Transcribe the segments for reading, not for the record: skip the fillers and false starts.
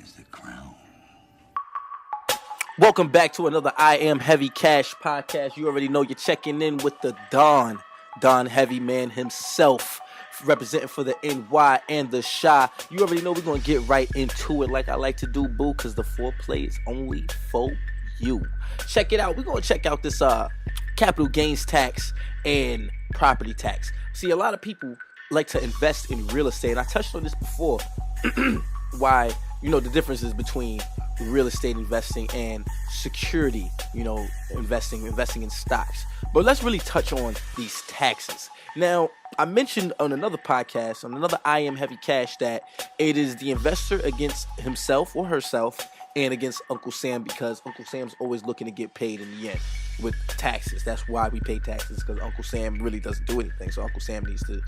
is the crown. Welcome back to another I Am Heavy Cash podcast. You already know you're checking in with the Don Heavy Man himself, representing for the NY and the Shy. You already know we're going to get right into it like I like to do, boo, because the foreplay is only for you. Check it out. We're going to check out this capital gains tax and property tax. See, a lot of people like to invest in real estate, and I touched on this before, why, the differences between real estate investing and security, investing in stocks. But let's really touch on these taxes. Now, I mentioned on another podcast, on another I Am Heavy Cash, that it is the investor against himself or herself and against Uncle Sam, because Uncle Sam's always looking to get paid in the end with taxes. That's why we pay taxes, because Uncle Sam really doesn't do anything. So Uncle Sam needs to,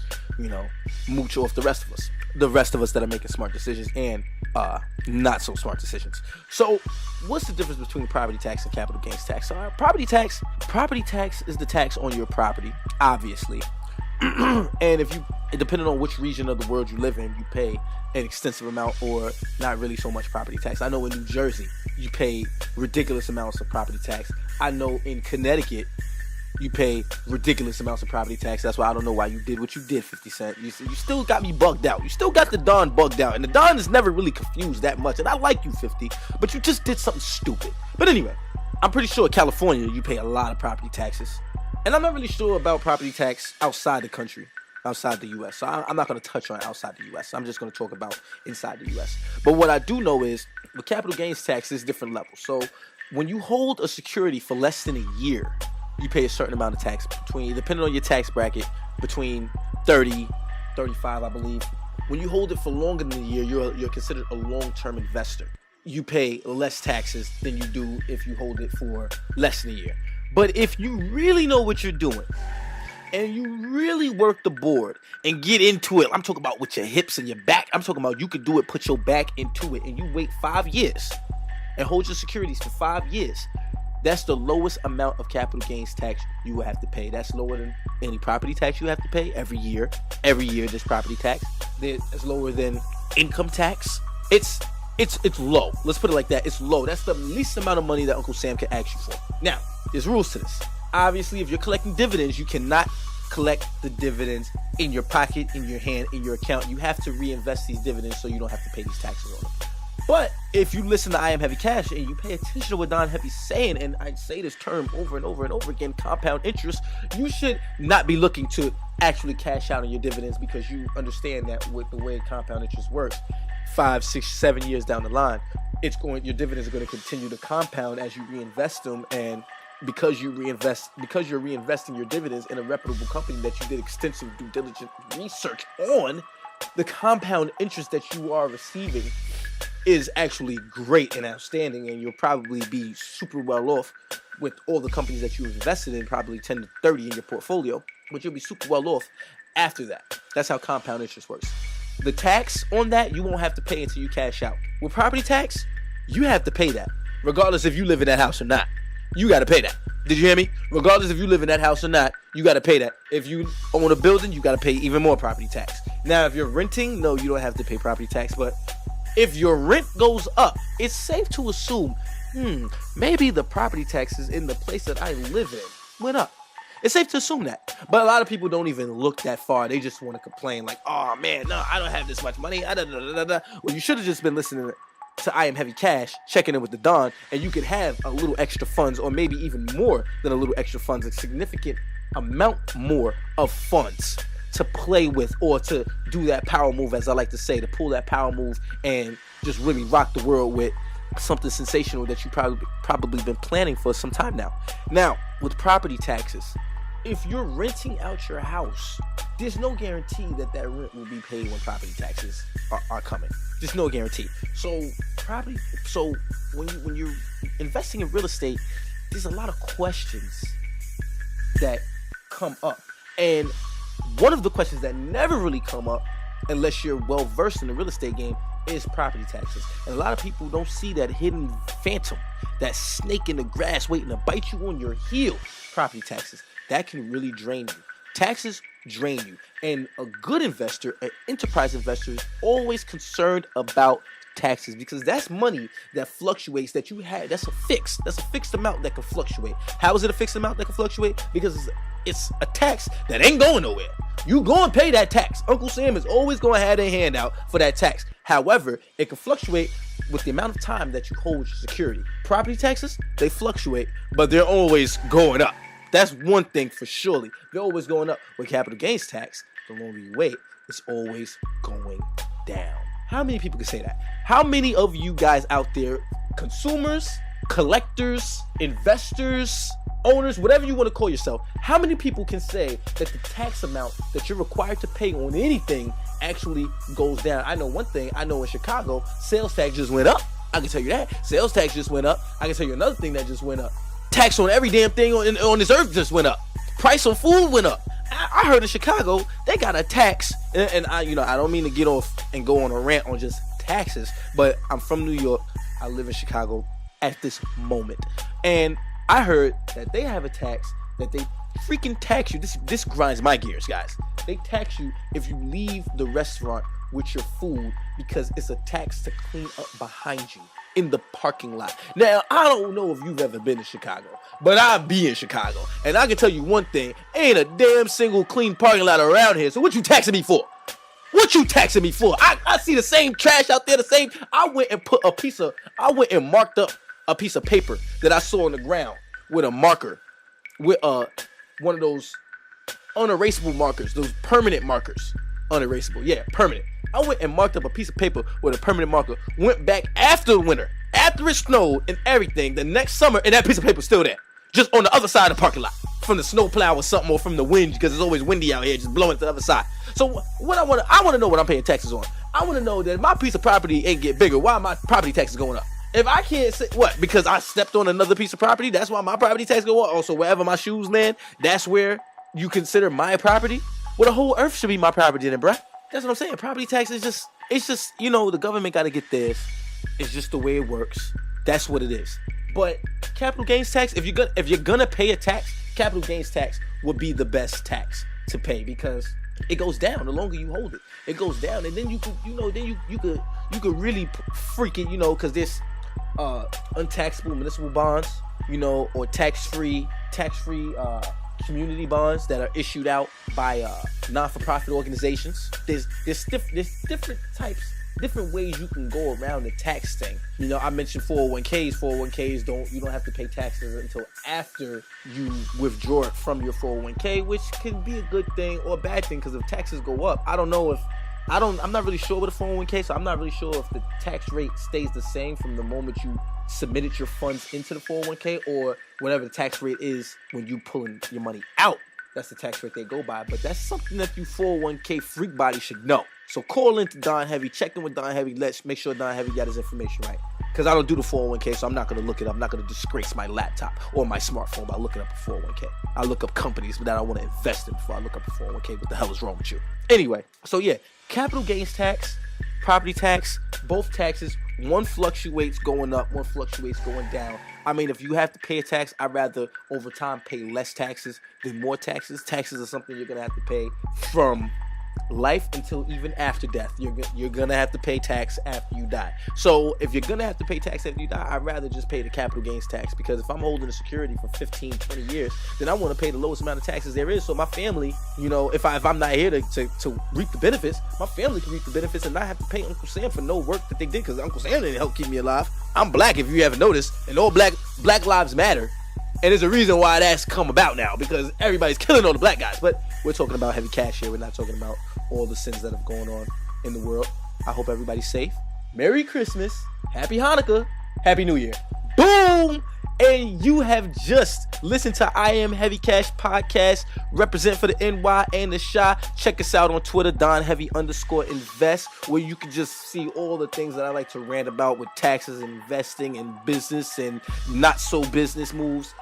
mooch off the rest of us. The rest of us that are making smart decisions and not so smart decisions. So what's the difference between property tax and capital gains tax? Property tax is the tax on your property, obviously. And depending on which region of the world you live in, you pay an extensive amount or not really so much property tax. I know in New Jersey, you pay ridiculous amounts of property tax. I know in Connecticut, you pay ridiculous amounts of property tax. That's why I don't know why you did what you did, 50 Cent. You still got me bugged out. You still got the Don bugged out. And the Don is never really confused that much. And I like you, 50, but you just did something stupid. But anyway, I'm pretty sure in California, you pay a lot of property taxes. And I'm not really sure about property tax outside the country, outside the U.S. So I'm not going to touch on outside the U.S. I'm just going to talk about inside the U.S. But what I do know is the capital gains tax is different levels. So when you hold a security for less than a year, you pay a certain amount of tax, depending on your tax bracket, between 30, 35, I believe. When you hold it for longer than a year, you're considered a long-term investor. You pay less taxes than you do if you hold it for less than a year. But if you really know what you're doing and you really work the board and get into it, I'm talking about with your hips and your back. I'm talking about you could do it, put your back into it, and you wait 5 years and hold your securities for 5 years. That's the lowest amount of capital gains tax you will have to pay. That's lower than any property tax you have to pay every year. Every year there's property tax. It's lower than income tax. It's low. Let's put it like that. It's low. That's the least amount of money that Uncle Sam can ask you for. Now, there's rules to this. Obviously, if you're collecting dividends, you cannot collect the dividends in your pocket, in your hand, in your account. You have to reinvest these dividends so you don't have to pay these taxes on them. But if you listen to I Am Heavy Cash and you pay attention to what Don Heavy's saying, and I say this term over and over and over again, compound interest, you should not be looking to actually cash out on your dividends, because you understand that with the way compound interest works, 5, 6, 7 years down the line, your dividends are going to continue to compound as you reinvest them. And because you're reinvesting your dividends in a reputable company that you did extensive due diligence research on, the compound interest that you are receiving is actually great and outstanding, and you'll probably be super well off with all the companies that you've invested in, probably 10 to 30 in your portfolio, but you'll be super well off after that. That's how compound interest works. The tax on that, you won't have to pay until you cash out. With property tax, you have to pay that, regardless if you live in that house or not. You got to pay that. Did you hear me? Regardless if you live in that house or not, you got to pay that. If you own a building, you got to pay even more property tax. Now, if you're renting, no, you don't have to pay property tax, but if your rent goes up, it's safe to assume, maybe the property taxes in the place that I live in went up. It's safe to assume that. But a lot of people don't even look that far. They just want to complain like, oh man, no, I don't have this much money. Well, you should have just been listening to I Am Heavy Cash, checking in with the Don, and you could have a little extra funds, or maybe even more than a little extra funds, a significant amount more of funds to play with, or to do that power move, as I like to say, to pull that power move and just really rock the world with something sensational that you probably been planning for some time now. Now, with property taxes, if you're renting out your house, there's no guarantee that rent will be paid when property taxes are coming. There's no guarantee. So when you're investing in real estate, there's a lot of questions that come up. And one of the questions that never really come up, unless you're well versed in the real estate game, is property taxes. And a lot of people don't see that hidden phantom, that snake in the grass waiting to bite you on your heel. Property taxes, that can really drain you. Taxes drain you. And a good investor, an enterprise investor, is always concerned about taxes, because that's money that fluctuates that you had. That's a fixed amount that can fluctuate. How is it a fixed amount that can fluctuate? Because it's a tax that ain't going nowhere. You go and pay that tax. Uncle Sam is always going to have a handout for that tax. However, it can fluctuate with the amount of time that you hold your security. Property taxes, they fluctuate, but they're always going up. That's one thing for surely. They're always going up. With capital gains tax, the longer you wait, it's always going down. How many people can say that? How many of you guys out there, consumers, collectors, investors, owners, whatever you want to call yourself, how many people can say that the tax amount that you're required to pay on anything actually goes down? I know one thing. I know in Chicago, sales tax just went up. I can tell you that. Sales tax just went up. I can tell you another thing that just went up. Tax on every damn thing on this earth just went up. Price on food went up. I heard in Chicago they got a tax, and I don't mean to get off and go on a rant on just taxes, but I'm from New York. I live in Chicago at this moment, and I heard that they have a tax that they freaking tax you. This grinds my gears, guys. They tax you if you leave the restaurant with your food, because it's a tax to clean up behind you in the parking lot. Now, I don't know if you've ever been to Chicago, but I be in Chicago, and I can tell you one thing: ain't a damn single clean parking lot around here. So what you taxing me for? What you taxing me for? I see the same trash out there, I went and marked up a piece of paper that I saw on the ground with a marker, with one of those unerasable markers, those permanent markers. Unerasable, yeah, permanent. I went and marked up a piece of paper with a permanent marker, went back after the winter, after it snowed and everything, the next summer, and that piece of paper's still there, just on the other side of the parking lot, from the snow plow or something, or from the wind, because it's always windy out here, just blowing to the other side. So what I want to know what I'm paying taxes on. I want to know that if my piece of property ain't get bigger, why my property tax is going up? If I can't say, what, because I stepped on another piece of property, that's why my property tax go up? Also, wherever my shoes land, that's where you consider my property? Well, the whole earth should be my property then, bruh. That's what I'm saying. Property tax is just, the government got to get theirs. It's just the way it works. That's what it is. But capital gains tax, if you're gonna pay a tax, capital gains tax would be the best tax to pay, because it goes down the longer you hold it. It goes down, and then you could really freak it, because there's untaxable municipal bonds, or tax-free community bonds that are issued out by non-for-profit organizations. There's different types, different ways you can go around the tax thing. I mentioned 401ks. 401ks you don't have to pay taxes until after you withdraw it from your 401k, which can be a good thing or a bad thing, because if taxes go up, I'm not really sure with a 401k, so I'm not really sure if the tax rate stays the same from the moment you submitted your funds into the 401k, or whatever the tax rate is when you pulling your money out. That's the tax rate they go by, but that's something that you 401k freak body should know. So call into Don Heavy, check in with Don Heavy, let's make sure Don Heavy got his information right. Because I don't do the 401k, so I'm not going to look it up. I'm not going to disgrace my laptop or my smartphone by looking up a 401k. I look up companies that I want to invest in before I look up a 401k. What the hell is wrong with you? Anyway, so yeah, capital gains tax, property tax, both taxes, one fluctuates going up, one fluctuates going down. I mean, if you have to pay a tax, I'd rather over time pay less taxes than more taxes. Taxes are something you're going to have to pay from life until even after death. You're gonna have to pay tax after you die. So if you're gonna have to pay tax after you die, I'd rather just pay the capital gains tax, because if I'm holding a security for 15, 20 years, then I want to pay the lowest amount of taxes there is, so my family, if I'm not here to reap the benefits, my family can reap the benefits and not have to pay Uncle Sam for no work that they did, because Uncle Sam didn't help keep me alive. I'm black, if you haven't noticed, and all black lives matter. And there's a reason why that's come about now, because everybody's killing all the black guys. But we're talking about heavy cash here. We're not talking about all the sins that have gone on in the world. I hope everybody's safe. Merry Christmas. Happy Hanukkah. Happy New Year. Boom! And you have just listened to I Am Heavy Cash podcast. Represent for the NY and the Shy. Check us out on Twitter, DonHeavy_invest, where you can just see all the things that I like to rant about with taxes, investing, and business, and not so business moves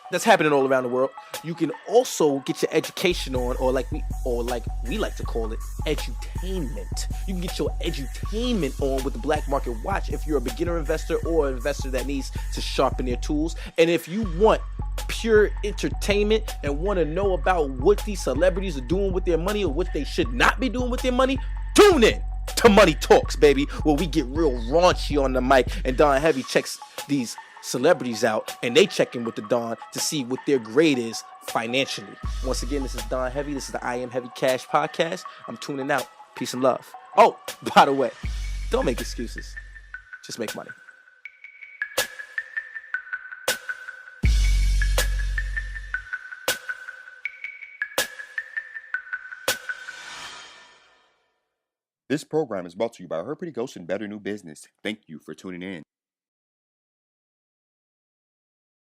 that's happening all around the world. You can also get your education on, or like we like to call it, edutainment. You can get your edutainment on with the Black Market Watch if you're a beginner investor or an investor that needs to sharpen their tools. And if you want pure entertainment and want to know about what these celebrities are doing with their money or what they should not be doing with their money, tune in. to Money Talks, baby, where we get real raunchy on the mic, and Don Heavy checks these celebrities out, and they check in with the Don to see what their grade is financially. Once again, this is Don Heavy. This is the I Am Heavy Cash podcast. I'm tuning out. Peace and love. Oh, by the way, don't make excuses. Just make money. This program is brought to you by Her Pretty Ghost and Better New Business. Thank you for tuning in.